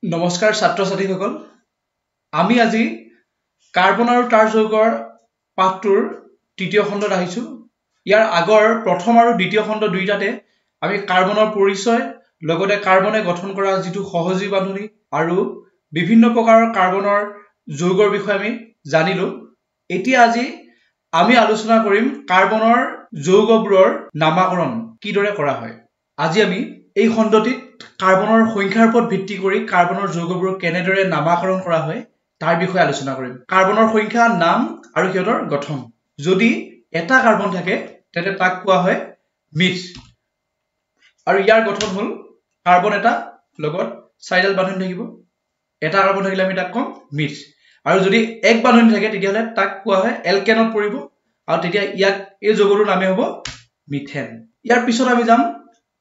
নমস্কাৰ ছাত্ৰ ছাত্ৰীসকল আমি আজি কাৰ্বন আৰু তাৰ যৌগৰ পাঠটোৰ তৃতীয় খণ্ডত আহিছো ইয়াৰ আগৰ প্ৰথম আৰু দ্বিতীয় খণ্ড দুইটাতে আমি কাৰ্বনৰ পৰিচয় লগতে কাৰ্বনে গঠন কৰা যেটো সহজীৱ বান্ধনী আৰু বিভিন্ন প্ৰকাৰৰ কাৰ্বনৰ যৌগৰ বিষয়ে আমি জানিলো এতিয়া আজি আমি আলোচনা কৰিম কাৰ্বনৰ যৌগবোৰৰ নামাকৰণ কিদৰে কৰা হয় আজি আমি এই খণ্ডটিত কাৰ্বনৰ সংখ্যাৰ ওপৰত ভিত্তি কৰি কাৰ্বনৰ যৌগবোৰ কেনেদৰে নামাকৰণ কৰা হয় তাৰ বিষয়ে আলোচনা কৰিম কাৰ্বনৰ সংখ্যা নাম আৰু সিহঁতৰ গঠন যদি এটা কাৰ্বন থাকে তেতে তাক কোৱা হয় মিথ আৰু ইয়াৰ গঠন হ'ল কাৰ্বন এটা লগত চাৰিডাল বান্ধনী থাকিব এটা কাৰ্বন থাকিলে আমি তাক কম মিথ আৰু যদি এক বান্ধনী থাকে তেতিয়াহলে তাক কোৱা হয় এলকেনত পৰিব আৰু তেতিয়া ইয়াক এই যৌগটোৰ নামে হ'ব মিথেন ইয়াৰ পিছত আমি যাম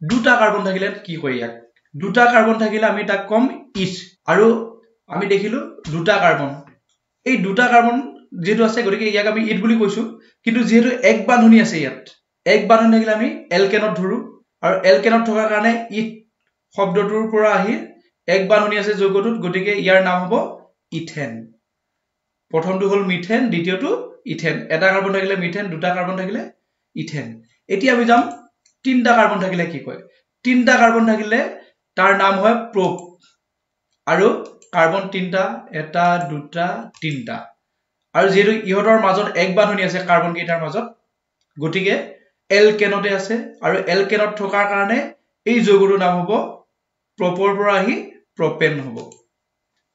দুটা কাৰ্বন থাকিলে কি কয় ইয়াক দুটা কাৰ্বন থাকিলে আমি তাক কম ইথ আৰু আমি দেখিলো দুটা কাৰ্বন এই দুটা কাৰ্বন যেটো আছে গতিকে ইয়াক আমি ইথ বুলি কৈছো কিন্তু যেহেতু এক বান্ধনী আছে ইয়াত এক বান্ধনী থাকিলে আমি এলকেনত ধৰু আৰু এলকেনত থকাৰ কাৰণে ইথ শব্দটোৰ পৰা আহি এক বান্ধনী আছে যৌগটোত গতিকে ইয়াৰ নাম হ'ব ইথেন প্ৰথমটো হ'ল মিথেন দ্বিতীয়টো ইথেন এটা কাৰ্বন থাকিলে মিথেন দুটা কাৰ্বন থাকিলে ইথেন এতিয়া আমি যাম তিনটা কাৰ্বন থাকিলে কি কয় তিনটা কাৰ্বন থাকিলে তাৰ নাম হয় প্ৰপ আৰু কাৰ্বন তিনটা এটা দুটা তিনটা আৰু যেহেতু ইহঁতৰ মাজত এক বান্ধনী আছে কাৰ্বন কেইটাৰ মাজত গতিকে এলকেনতে আছে আৰু এলকেনত থকাৰ কাৰণে এই যৌগটোৰ নাম হ'ব প্ৰপৰ পৰা আহি প্ৰপেন হ'ব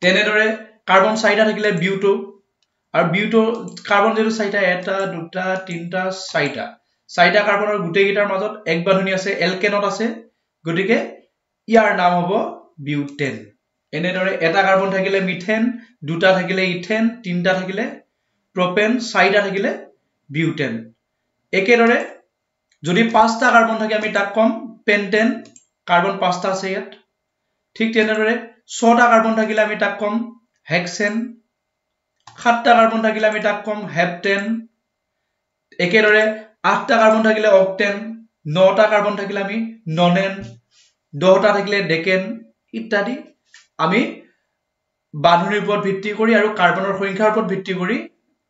তেনেদৰে কাৰ্বন চাৰিটা থাকিলে বিউটো আৰু বিউটো কাৰ্বন যেটো চাৰিটা এটা দুটা তিনটা চাৰিটা কাৰ্বনৰ গুটেই কেইটাৰ মাজত এক বান্ধনী আছে এলকেনত আছে গতিকে ইয়াৰ নাম হ'ব বিউটেন এনেদৰে এটা কাৰ্বন থাকিলে মিথেন দুটা থাকিলে ইথেন তিনটা থাকিলে প্ৰপেন চাৰিটা থাকিলে বিউটেন একেদৰে যদি পাঁচটা কাৰ্বন থাকে আমি তাক কম পেন্টেন কাৰ্বন পাঁচটা আছে ইয়াত ঠিক তেনেদৰে ছটা কাৰ্বন থাকিলে আমি তাক কম হেক্সেন সাতটা কাৰ্বন থাকিলে আমি তাক কম হেপটেন একেদৰে আঠটা কাৰ্বন থাকিলে অক্টেন নটা কাৰ্বন থাকিলে আমি ননেন 10টা থাকিলে ডেকেন ইত্যাদি আমি বান্ধনীৰ ওপৰত ভিত্তি কৰি আৰু কাৰ্বনৰ সংখ্যাৰ ওপৰত ভিত্তি কৰি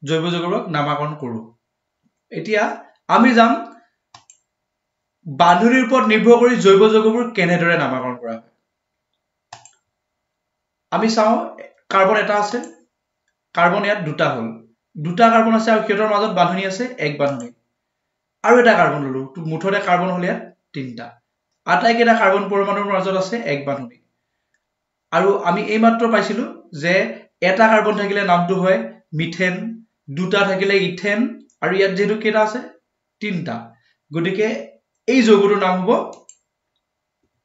জৈৱ যৌগবোৰক নামাকৰণ কৰো এতিয়া আমি যাম বান্ধনীৰ ওপৰত নিৰ্ভৰ কৰি জৈৱ যৌগবোৰ কেনেদৰে নামাকৰণ কৰা হয় আমি চাও কাৰ্বন এটা আছে কাৰ্বন ইয়াত দুটা হ'ল দুটা কাৰ্বন আছে আৰু সিহঁতৰ মাজত বান্ধনী আছে এক বান্ধনী আৰু এটা কাৰ্বন ললো মুঠতে কাৰ্বন হ'ল ইয়াত তিনটা আটাইকেইটা কাৰ্বন পৰমাণুৰ মাজত আছে এক বান্ধনী আৰু আমি এইমাত্ৰ পাইছিলো যে এটা কাৰ্বন থাকিলে নামটো হয় মিথেন দুটা থাকিলে ইথেন আৰু ইয়াত যেটো কেটা আছে তিনটা গতিকে এই যৌগটোৰ নাম হ'ব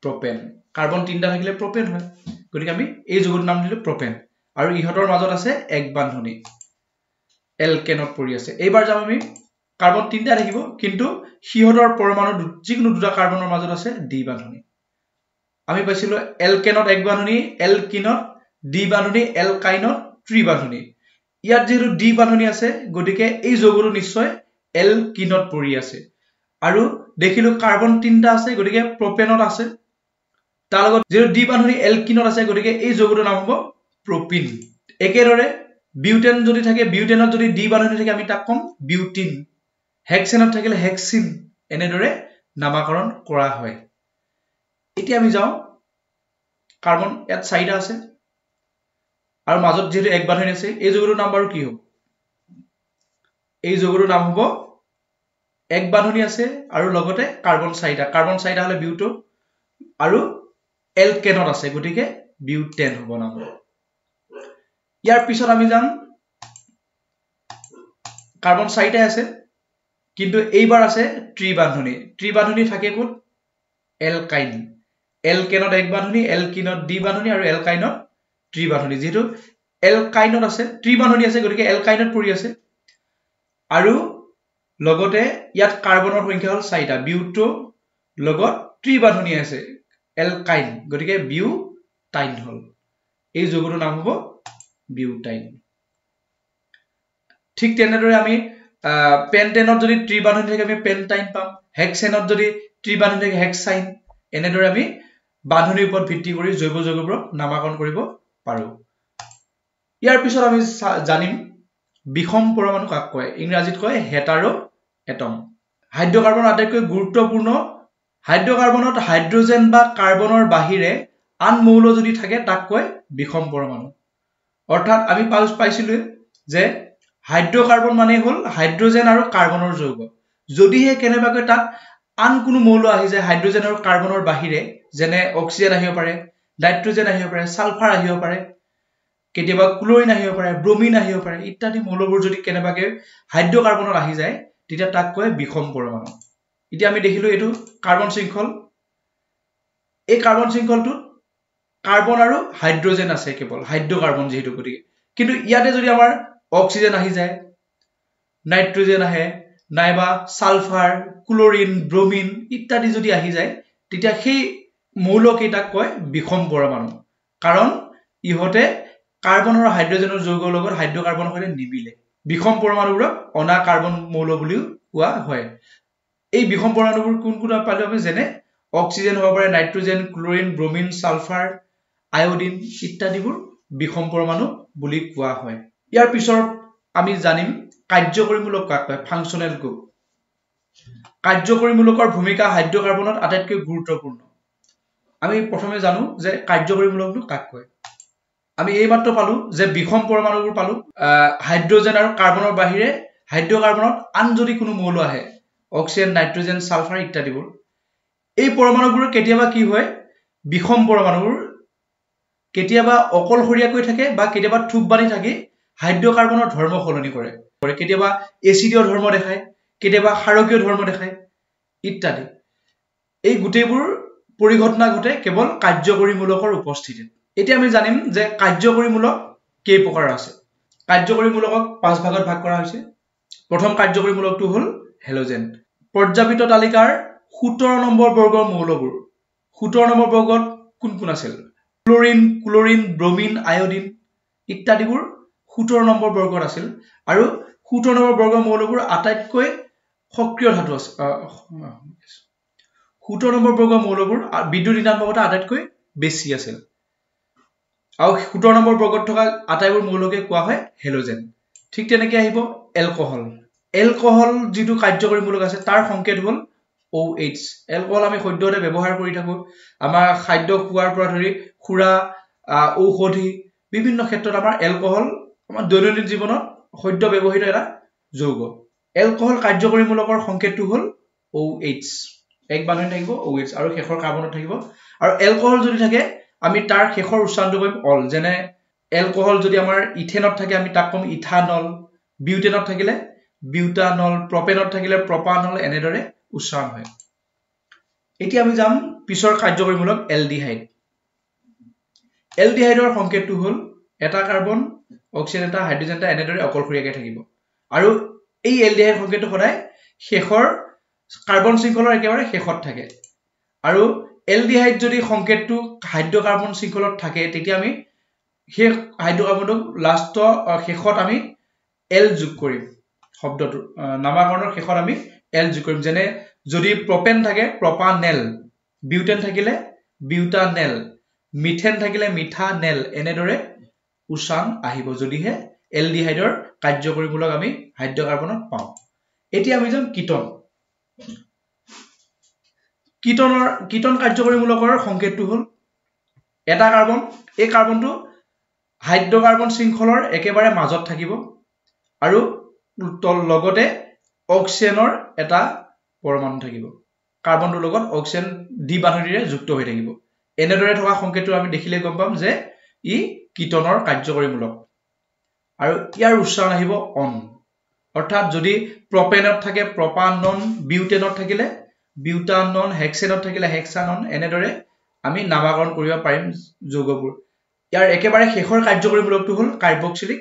প্ৰপেন কাৰ্বন তিনটা থাকিলে প্ৰপেন হয় গতিকে আমি এই যৌগটোৰ নাম দিলো প্ৰপেন আৰু ইহঁতৰ মাজত আছে এক বান্ধনী এলকেনত পৰি আছে এইবাৰ যাম আমি কাৰ্বন তিনটা থাকিব কিন্তু সিহঁতৰ পৰমাণু যিকোনো দুটা কাৰ্বনৰ মাজত আছে ডি বান্ধনী আমি পাইছিলো এলকেনত এক বান্ধনী এলকিনত ডি বান্ধনী এলকাইনত ত্ৰি বান্ধনী ইয়াত যেটো ডি বান্ধনী আছে গতিকে এই যৌগটো নিশ্চয় এলকিনত পৰি আছে আৰু দেখিলো কাৰ্বন তিনটা আছে গতিকে প্ৰপেনত আছে তাৰ লগত যেটো ডি বান্ধনী এলকিনত আছে গতিকে এই যৌগটোৰ নাম হ'ব প্ৰপিন একেদৰে বিউটেন যদি থাকে বিউটেনত যদি ডি বান্ধনী থাকে আমি তাক কম বিউটিন হেক্সেনত থাকিলে হেক্সিন এনেদৰে নামাকৰণ কৰা হয় এতিয়া আমি যাও কাৰ্বন ইয়াত চাৰিটা আছে আৰু মাজত যেটো এক বান্ধনী আছে এই যৌগটোৰ নাম বাৰু কি হ'ব এই যৌগটোৰ নাম হ'ব এক বান্ধনী আছে আৰু লগতে কাৰ্বন চাৰিটা হলে বিউটো আৰু এলকেনত আছে গতিকে বিউটেন হ'ব নাম ইয়াৰ পিছত আমি যাম কাৰ্বন চাৰিটাই আছে কিন্তু এইবাৰ আছে ত্ৰিবান্ধনী থাকে কোন এলকাইন এলকেনত এক বান্ধনী এলকিনত ডি বান্ধনী আৰু এলকাইনত ত্ৰিবান্ধনী যেটো এলকাইনত আছে ত্ৰিবান্ধনী আছে গতিকে এলকাইনত পৰি আছে আৰু লগতে ইয়াত কাৰ্বনৰ সংখ্যা হ'ল 4টা বিউটো লগত ত্ৰিবান্ধনী আছে এলকাইন গতিকে বিউটাইন হ'ল এই যৌগটোৰ নাম হ'ব বিউটাইন ঠিক তেনেদৰে আমি পেন্টেনত যদি ত্ৰিবান্ধনী থাকে আমি পেন্টাইন পাম হেক্সেনত যদি ত্ৰিবান্ধনী থাকে হেক্সাইন এনেদৰে আমি বান্ধনিৰ ওপৰত ভিত্তি কৰি জৈৱ যৌগবোৰক নামাকৰণ কৰিব পাৰো ইয়াৰ পিছত আমি জানিম বিষম পৰমাণু কাক কয় ইংৰাজীত কয় হেটাৰো এটম হাইড্ৰকাৰ্বন আটাইতকৈ গুৰুত্বপূৰ্ণ হাইড্ৰকাৰ্বনত হাইড্ৰোজেন বা কাৰ্বনৰ বাহিৰে আন মৌল যদি থাকে তাক কয় বিষম পৰমাণু অৰ্থাৎ আমি পাইছিলো যে হাইড্ৰকাৰ্বন মানে হল হাইড্ৰোজেন আৰু কাৰ্বনৰ যৌগ যদিহে কেনেবাকৈ তাত আন কোনো মৌল আহি যায় হাইড্ৰোজেন আৰু কাৰ্বনৰ বাহিৰে যেনে অক্সিজেন আহিব পাৰে নাইট্ৰোজেন আহিব পাৰে সালফাৰ আহিব পাৰে কেতিয়াবা ক্লোৰিন আহিব পাৰে ব্ৰোমিন আহিব পাৰে ইত্যাদি মৌলবোৰ যদি কেনেবাকৈ হাইড্ৰকাৰ্বনত আহি যায় তেতিয়া তাক কয় বিষম পৰমাণু এতিয়া আমি দেখিলো এটো কাৰ্বন শৃংখল এই কাৰ্বন শৃংখলটো কাৰ্বন আৰু হাইড্ৰোজেন আছে কেৱল হাইড্ৰকাৰ্বন যেহেতু গতিকে কিন্তু ইয়াতে যদি আমাৰ অক্সিজেন আহি যায় নাইট্ৰোজেন আহে নাইবা সালফাৰ ক্লোৰিন ব্ৰোমিন ইত্যাদি যদি আহি যায় তেতিয়া সেই মৌল কেইটাক কয় বিষম পৰমাণু কাৰণ ইহতে কাৰ্বন আৰু হাইড্ৰোজেনৰ যৌগৰ লগত হাইড্ৰকাৰ্বনৰ সৈতে নিমিলে বিষম পৰমাণুবোৰক অনা কাৰ্বন মৌল বুলিও কোৱা হয় এই বিষম পৰমাণুবোৰ কোন কোন পালো আমি যেনে অক্সিজেন হ'ব পাৰে nitrogen chlorine bromine sulphur iodine ইত্যাদিবোৰ বিষম পৰমাণু বুলি কোৱা হয় ইয়াৰ পিছৰ আমি জানিম কাৰ্যকৰীমূলক কাক কয় ফাংচনেল গ্ৰুপ কাৰ্যকৰীমূলকৰ ভূমিকা হাইড্ৰকাৰ্বনত আটাইতকৈ গুৰুত্বপূৰ্ণ আমি প্ৰথমে জানো যে কাৰ্যকৰীমূলকটো কাক কয় আমি এইমাত্ৰ পালো যে বিষম পৰমাণুবোৰ পালো হাইড্ৰোজেন আৰু কাৰ্বনৰ বাহিৰে হাইড্ৰকাৰ্বনত আন যদি কোনো মৌল আহে অক্সিজেন নাইট্ৰোজেন সালফাৰ ইত্যাদিবোৰ এই পৰমাণুবোৰ কেতিয়াবা কি হয় বিষম পৰমাণুবোৰ কেতিয়াবা অকলশৰীয়াকৈ থাকে বা কেতিয়াবা থুপ বানি থাকে হাইড্ৰকাৰ্বনৰ ধৰ্ম সলনি কৰে কেতিয়াবা এচিডৰ ধৰ্ম দেখায় কেতিয়াবা ক্ষাৰকীয় ধৰ্ম দেখায় ইত্যাদি এই গুটেবোৰ পৰিঘটনা ঘটে কেৱল কাৰ্যকৰীমূলকৰ উপস্থিতিত এতিয়া আমি জানিম যে কাৰ্যকৰীমূলক কেই প্ৰকাৰ আছে কাৰ্যকৰীমূলকক পাঁচ ভাগত ভাগ কৰা হৈছে প্ৰথম কাৰ্যকৰীমূলকটো হল হেলোজেন পৰ্যাপিত তালিকাৰ 17 নম্বৰ বৰ্গৰ মৌলবোৰ 17 নম্বৰ বৰ্গত কোন কোন আছিল ক্লোৰিন ব্ৰোমিন আয়োডিন ইত্যাদিবোৰ 17 নম্বৰ বৰ্গত আছিল আৰু 17 নম্বৰ বৰ্গৰ মৌলবোৰ আটাইতকৈ সক্ৰিয় ধাতু আছে 17 নম্বৰ বৰ্গৰ মৌলবোৰ বিদ্যুৎ ঋণাত্মকতা আটাইতকৈ বেছি আছিল আৰু 17 নম্বৰ বৰ্গত থকা আটাইবোৰ মৌলকে কোৱা হয় হেলোজেন ঠিক তেনেকৈ আহিব এলকহল যিটো কাৰ্যকৰীমূলক আছে তাৰ সংকেত হল OH এলকহল আমি সদ্যহতে ব্যৱহাৰ কৰি থাকো আমাৰ খাদ্য খোৱাৰ পৰা ধৰি খুৰা ঔষধি বিভিন্ন ক্ষেত্ৰত আমাৰ এলকহল আমাৰ দৈনন্দিন জীৱনত সদ্য ব্যৱহৃত এটা যৌগ এলকহল কাৰ্যকৰীমূলকৰ সংকেতটো হল OH এক বান্ধনি থাকিব OH আৰু শেষৰ কাৰ্বনত থাকিব আৰু এলকহল যদি থাকে আমি তাৰ শেষৰ উচ্চাৰণটো কৰিম অল যেনে এলকহল যদি আমাৰ ইথেনত থাকে আমি তাক কম ইথানল বিউটেনত থাকিলে বিউটানল প্ৰপেনত থাকিলে প্ৰপানল এনেদৰে উচ্চাৰণ হয় এতিয়া আমি যাম পিছৰ কাৰ্যকৰীমূলক এলডিহাইডৰ সংকেতটো হল এটা কাৰ্বন অক্সিজেন এটা হাইড্ৰোজেন এটা এনেদৰে অকলশৰীয়াকৈ থাকিব আৰু এই এলডিহাইড সংকেতটো সদায় শেষৰ কাৰ্বন শৃংখলৰ একেবাৰে শেষত থাকে আৰু এলডিহাইড যদি সংকেতটো হাইড্ৰকাৰ্বন শৃংখলত থাকে তেতিয়া আমি সেই হাইড্ৰকাৰ্বনটোক লাষ্টৰ শেষত আমি এল যোগ কৰিম শব্দটো নামাকৰণৰ শেষত আমি এল যোগ কৰিম যেনে যদি প্ৰপেন থাকে প্ৰপানেল বিউটেন থাকিলে বিউটানেল মিথেন থাকিলে মিথানেল এনেদৰে উচ্চাৰণ আহিব যদিহে এলডিহাইডৰ কাৰ্যকৰীমূলক আমি হাইড্ৰকাৰ্বনত পাওঁ এতিয়া আমি যাম কিটন কাৰ্যকৰীমূলকৰ সংকেতটো হল এটা কাৰ্বন এই কাৰ্বনটো হাইড্ৰকাৰ্বন শৃংখলৰ একেবাৰে মাজত থাকিব আৰু লগতে অক্সিজেনৰ এটা পৰমাণু থাকিব কাৰ্বনটোৰ লগত অক্সিজেন দ্বি বান্ধনিৰে যুক্ত হৈ থাকিব এনেদৰে থকা সংকেতটো আমি দেখিলে গম পাম যে ই কিটনৰ কাৰ্যকৰীমূলক আৰু ইয়াৰ উচ্চাৰণ আহিব অন অৰ্থাৎ যদি প্ৰপেনত থাকে প্ৰপানন বিউটেনত থাকিলে বিউটানন হেক্সেনত থাকিলে হেক্সানন এনেদৰে আমি নামাকৰণ কৰিব পাৰিম যৌগবোৰ ইয়াৰ একেবাৰে শেষৰ কাৰ্যকৰীমূলকটো হল কাৰ্বক্সিলিক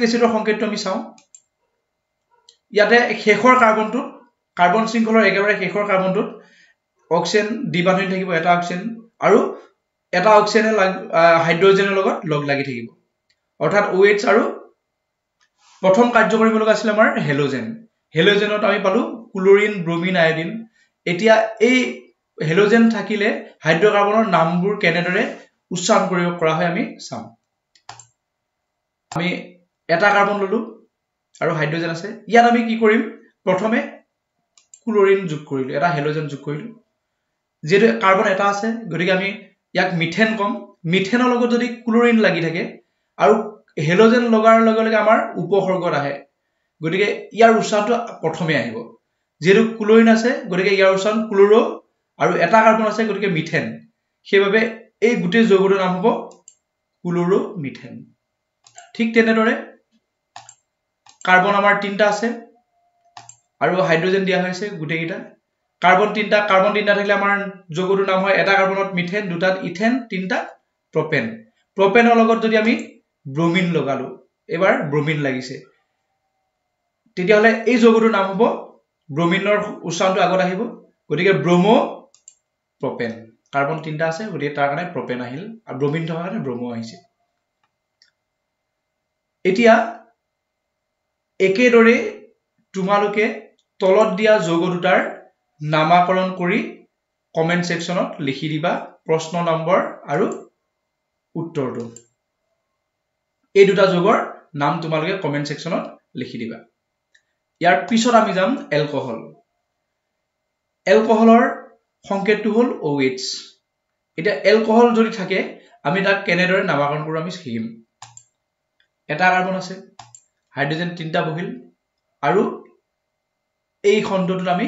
এচিডৰ সংকেতটো আমি চাওঁ ইয়াতে শেষৰ কাৰ্বনটোত কাৰ্বন শৃংখলৰ একেবাৰে শেষৰ কাৰ্বনটোত অক্সিজেন দ্বি বান্ধনি থাকিব এটা অক্সিজেন আৰু এটা অক্সিজেনে হাইড্ৰোজেনৰ লগত লগ লাগি থাকিব অৰ্থাৎ OH আৰু প্ৰথম কাৰ্যকৰীমূলক আছিল আমাৰ হেলোজেনত আমি পালো ক্লোৰিন ব্ৰোমিন আয়োডিন এতিয়া এই হেলোজেন থাকিলে হাইড্ৰকাৰ্বনৰ নামবোৰ কেনেদৰে উচ্চাৰণ কৰিব কৰা হয় আমি চাম আমি এটা কাৰ্বন ললো আৰু হাইড্ৰজেন আছে ইয়াত আমি কি কৰিম প্ৰথমে ক্লোৰিন যোগ কৰিলো এটা হেলোজেন যোগ কৰিলো যেটো কাৰ্বন এটা আছে গতিকে আমি ইয়াক মিথেন কম মিথেনৰ লগত যদি ক্লোৰিন লাগি থাকে আৰু হেলোজেন লগাৰ লগে লগে আমাৰ উপসৰ্গত আহে গতিকে ইয়াৰ উচ্চাৰণটো প্ৰথমে আহিব যেটো ক্লোৰিন আছে গতিকে ইয়াৰ উচ্চাৰণ ক্লোৰো আৰু এটা কাৰ্বন আছে গতিকে মিথেন সেইভাবে এই গোটেই যৌগটোৰ নাম হ'ব ক্লোৰো মিথেন ঠিক তেনেদৰে কাৰ্বন আমাৰ তিনটা আছে আৰু হাইড্ৰজেন দিয়া হৈছে গোটেইটা কাৰ্বন তিনটা থাকিলে আমাৰ যৌগটোৰ নাম হয় এটা কাৰ্বনত মিথেন দুটাত ইথেন তিনটাত প্ৰপেন প্ৰপেনৰ লগত যদি আমি ব্ৰোমিন লগালো এবাৰ ব্ৰোমিন লাগিছে তেতিয়াহলে এই যৌগটোৰ নাম হ'ব ব্ৰোমিনৰ উচ্চাৰণটো আগত আহিব গতিকে ব্ৰোমো প্ৰপেন কাৰ্বন তিনটা আছে গতিকে তাৰ কাৰণে প্ৰপেন আহিল আৰু ব্ৰোমিন থকাৰ কাৰণে ব্ৰোমো আহিছে এতিয়া একেদৰে তোমালোকে তলত দিয়া যৌগ দুটাৰ নামাকৰণ কৰি কমেন্ট সেকশনত লিখি দিবা প্ৰশ্ন নম্বৰ আৰু উত্তৰটো এই দুটা যৌগৰ নাম তোমালোকে কমেন্ট সেকশনত লিখি দিবা ইয়াৰ পিছত আমি যাম এলকহল এলকহলৰ সংকেতটো হল OH এটা এলকহল যদি থাকে আমি তাক কেনেদৰে নামাকৰণ কৰো আমি শিকিম এটা কাৰ্বন আছে হাইড্ৰজেন তিনটা বহিল আৰু এই খণ্ডটোত আমি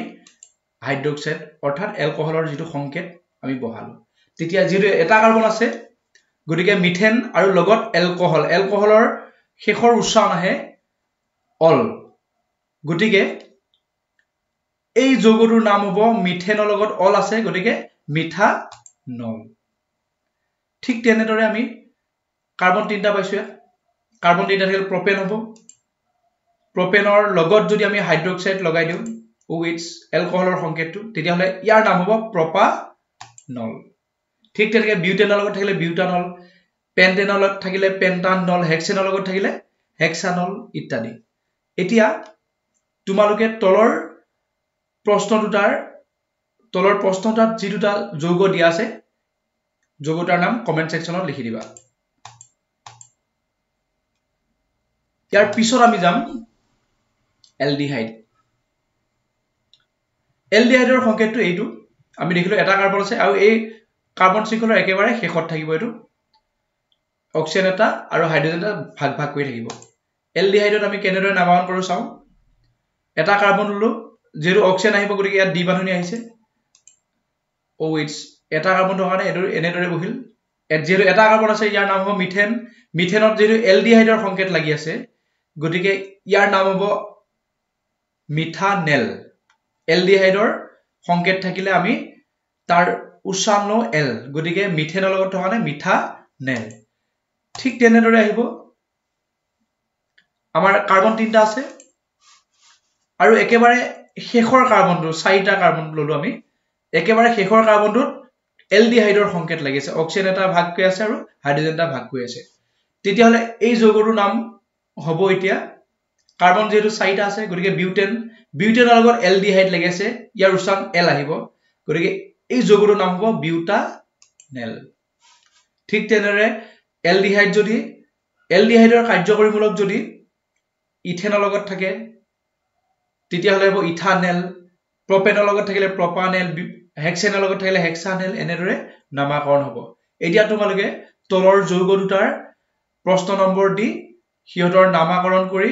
হাইড্ৰক্সাইড অৰ্থাৎ এলকহলৰ যেটো সংকেত আমি বহালো তেতিয়া যেটো এটা কাৰ্বন আছে গতিকে মিথেন আৰু লগত এলকহলৰ শেষৰ উচ্চাৰণ আহে অল গতিকে এই যৌগটোৰ নাম হ'ব মিথেনৰ লগত অল আছে গতিকে মিথানল ঠিক তেনেদৰে আমি কাৰ্বন তিনটা পাইছো কাৰ্বন তিনটা থাকিলে প্ৰপেন হ'ব প্ৰপেনৰ লগত যদি আমি হাইড্ৰক্সাইড লগাই দিও OH এলকহলৰ সংকেতটো তেতিয়াহলে ইয়াৰ নাম হ'ব প্ৰপানল ঠিক তেনেকে বিউটেনৰ লগত থাকিলে বিউটানল পেন্টেনৰ লগত থাকিলে পেন্টানল হেক্সেনৰ লগত থাকিলে হেক্সানল ইত্যাদি এতিয়া তোমালোকে তলৰ প্ৰশ্নটাত যি দুটা যৌগ দিয়া আছে যৌগটাৰ নাম কমেন্ট সেকশনত লিখি দিবা ইয়াৰ পিছত আমি যাম এলডিহাইড এলডিহাইডৰ সংকেতটো এইটো আমি দেখিলো এটা কাৰ্বন আছে আৰু এই কাৰ্বন শৃংখলৰ একেবাৰে শেষত থাকিব এইটো অক্সিজেন এটা আৰু হাইড্ৰজেন এটা ভাগ কৰি থাকিব এলডিহাইডত আমি কেনেদৰে নামাকৰণ কৰো চাও এটা কাৰ্বন ললো যেটো অক্সিজেন আহিব গতিকে ইয়াত দ্বি বান্ধনী আহিছে OH এটা কাৰ্বন থকা কাৰণে এনেদৰে বহিল যেটো এটা কাৰ্বন আছে ইয়াৰ নাম হ'ব মিথেন মিথেনত যেটো এলডিহাইডৰ সংকেত লাগি আছে গতিকে ইয়াৰ নাম হ'ব মিথানেল এলডিহাইডৰ সংকেত থাকিলে আমি তাৰ উচ্চাৰণ এল গতিকে মিথেনৰ লগত থকা কাৰণে মিথানেল ঠিক তেনেদৰে আহিব আমাৰ কাৰ্বন তিনটা আছে আৰু একেবাৰে শেষৰ কাৰ্বনটো চাৰিটা কাৰ্বন ললো আমি একেবাৰে শেষৰ কাৰ্বনটোত এলডিহাইডৰ সংকেত লাগিছে অক্সিজেন এটা ভাগ কৰি আছে আৰু হাইড্ৰজেন এটা ভাগ কৰি আছে তেতিয়াহলে এই যৌগটোৰ নাম হ'ব এতিয়া কাৰ্বন যেটো চাৰিটা আছে গতিকে বিউটেনৰ লগত এলডিহাইড লাগি আছে ইয়াৰ উচ্চাৰণ এল আহিব গতিকে এই যৌগটোৰ নাম হ'ব বিউটানেল ঠিক তেনেদৰে এলডিহাইডৰ কাৰ্যকৰীমূলক যদি ইথেনৰ লগত থাকে তেতিয়াহলে হ'ব ইথানেল প্ৰপেনৰ লগত থাকিলে প্ৰপানেল হেক্সেনৰ লগত থাকিলে হেক্সানেল এনেদৰে নামাকৰণ হ'ব এতিয়া তোমালোকে তলৰ যৌগ দুটাৰ প্ৰশ্ন নম্বৰ দি হিয়তৰ নামাকৰণ কৰি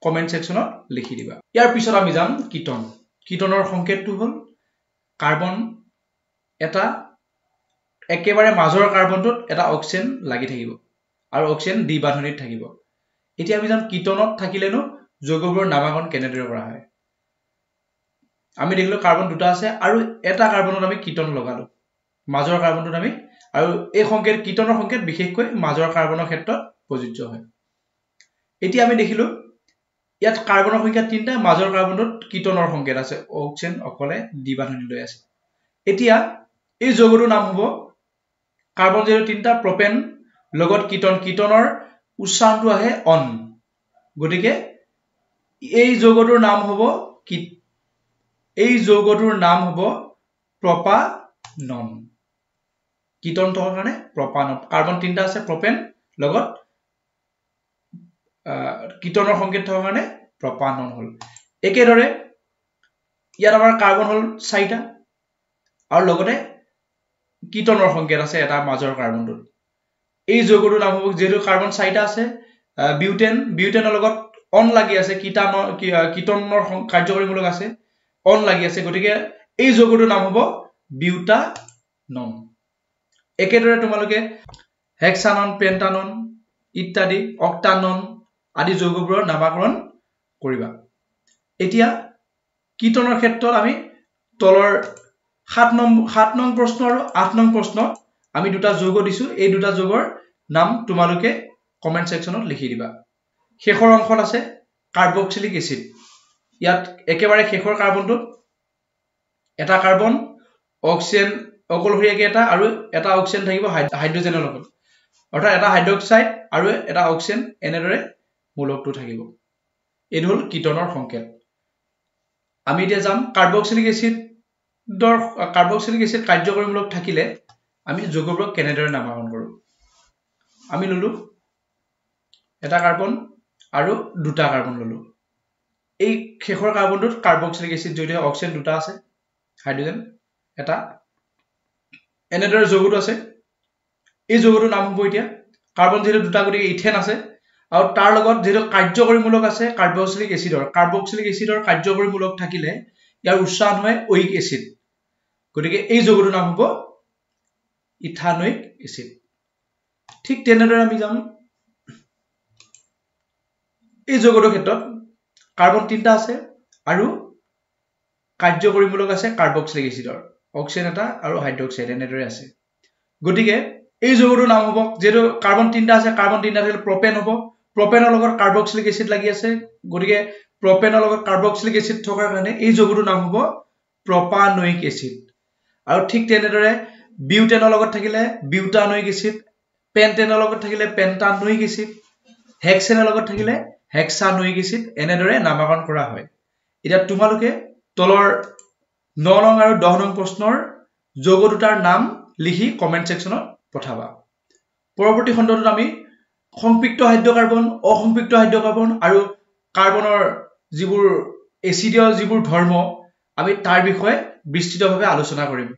কমেন্ট সেকশনত লিখি দিবা ইয়াৰ পিছত আমি যাম কিটন কিটনৰ সংকেতটো হল কাৰ্বন এটা একেবাৰে মাজৰ কাৰ্বনটোত এটা অক্সিজেন লাগি থাকিব আৰু অক্সিজেন দ্বি বান্ধনীত থাকিব এতিয়া আমি যাম কিটনত থাকিলেনো যৌগবোৰৰ নামাকৰণ কেনেদৰে কৰা হয় আমি দেখিলো কাৰ্বন দুটা আছে আৰু এটা কাৰ্বনত আমি কিটন লগালো মাজৰ কাৰ্বনটোত আমি আৰু এই সংকেত কিটনৰ সংকেত বিশেষকৈ মাজৰ কাৰ্বনৰ ক্ষেত্ৰত প্ৰযোজ্য হয় এতিয়া আমি দেখিলো ইয়াত কাৰ্বনৰ সংখ্যা 3টা মাজৰ কাৰ্বনটোত কিটনৰ সংকেত আছে অক্সিজেন অকলে দ্বি বান্ধনী লৈ আছে এতিয়া এই যৌগটোৰ নাম হ'ব কাৰ্বন যেটো 3টা প্ৰপেন লগত কিটনৰ উচ্চাৰণটো আহে অন গতিকে এই যৌগটোৰ নাম হ'ব প্ৰপানন কিটন থকাৰ কাৰণে প্ৰপানন কাৰ্বন তিনটা আছে প্ৰপেন লগত কিটনৰ সংকেত থকাৰ কাৰণে প্ৰপানন হল একেদৰে ইয়াত আমাৰ কাৰ্বন হল 4টা আৰু লগতে কিটনৰ সংকেত আছে এটা মাজৰ কাৰ্বনটোত এই যৌগটোৰ নাম হ'ব যেটো কাৰ্বন 4টা আছে বিউটেনৰ লগত অন লাগি আছে কিটনৰ কাৰ্যকৰীমূলক আছে অন লাগি আছে গতিকে এই যৌগটোৰ নাম হ'ব বিউটানন একেদৰে তোমালোকে হেক্সানন পেন্টানন ইত্যাদি অক্টানন আদি যৌগবোৰৰ নামকৰণ কৰিবা এতিয়া কিটনৰ ক্ষেত্ৰত আমি তলৰ 7 নং প্ৰশ্ন আৰু 8 নং প্ৰশ্ন আমি দুটা যৌগ দিছো এই দুটা যৌগৰ নাম তোমালোকে কমেন্ট সেকশনত লিখি দিবা শেষৰ অংশত আছে কাৰ্বক্সিলিক এসিড ইয়াত একেবাৰে শেষৰ কাৰ্বনটো এটা কাৰ্বন অক্সিজেন অকলহৰীয়াকে এটা আৰু এটা অক্সিজেন থাকিব হাইড্ৰোজেনৰ লগত অৰ্থাৎ এটা হাইড্ৰক্সাইড আৰু এটা অক্সিজেন এনেদৰে মূলকটো থাকিব এটো হল কিটনৰ সংকেত আমি এতিয়া যাম কাৰ্বক্সিলিক এসিড কাৰ্যকৰীমূলক থাকিলে আমি যৌগবোৰক কেনেদৰে নামকৰণ কৰো আমি ললো এটা কাৰ্বন আৰু দুটা কাৰ্বন ললো এই শেষৰ কাৰ্বনটোত কাৰ্বক্সিলিক এসিড জড়িত অক্সিজেন দুটা আছে হাইড্ৰোজেন এটা এনেদৰে যৌগটো আছে এই যৌগটোৰ নাম হ'ব এতিয়া কাৰ্বন যেটো দুটা গতিকে ইথেন আছে আৰু তাৰ লগত যেটো কাৰ্যকৰীমূলক আছে কাৰ্বক্সিলিক এসিডৰ কাৰ্যকৰীমূলক থাকিলে ইয়াৰ উচ্চাৰণ হয় ওইক এসিড গতিকে এই যৌগটোৰ নাম হ'ব ইথানোইক এসিড ঠিক তেনেদৰে আমি যাম এই যৌগটোৰ ক্ষেত্ৰত কাৰ্বন তিনটা আছে আৰু কাৰ্যকৰীমূলক আছে কাৰ্বক্সিলিক এসিডৰ অক্সিজেন এটা আৰু হাইড্ৰক্সাইড এনেদৰে আছে গতিকে এই যৌগটোৰ নাম হ'ব যেটো কাৰ্বন তিনটা আছে কাৰ্বন তিনটা থাকিলে প্ৰপেন হ'ব প্ৰপেনৰ লগত কাৰ্বক্সিলিক এসিড লাগি আছে গতিকে প্ৰপেনৰ লগত কাৰ্বক্সিলিক এসিড থকাৰ কাৰণে এই যৌগটোৰ নাম হ'ব প্ৰপানোইক এসিড আৰু ঠিক তেনেদৰে বিউটেনৰ লগত থাকিলে বিউটানোইক এসিড পেন্টেনৰ লগত থাকিলে পেন্টানোইক এসিড হেক্সেনৰ লগত থাকিলে হেক্সানোইক এসিড এনেদৰে নামকৰণ কৰা হয় এতিয়া তোমালোকে তলৰ 9 নং আৰু 10 নং প্ৰশ্নৰ যৌগ দুটাৰ নাম লিখি কমেন্ট সেকশনত পঠাবা পৰৱৰ্তী খণ্ডটোত আমি সংপৃক্ত হাইড্ৰকাৰ্বন অসংপৃক্ত হাইড্ৰকাৰ্বন আৰু কাৰ্বনৰ যিবোৰ এসিডীয় যিবোৰ ধৰ্ম আমি তাৰ বিষয়ে বিস্তৃতভাৱে আলোচনা কৰিম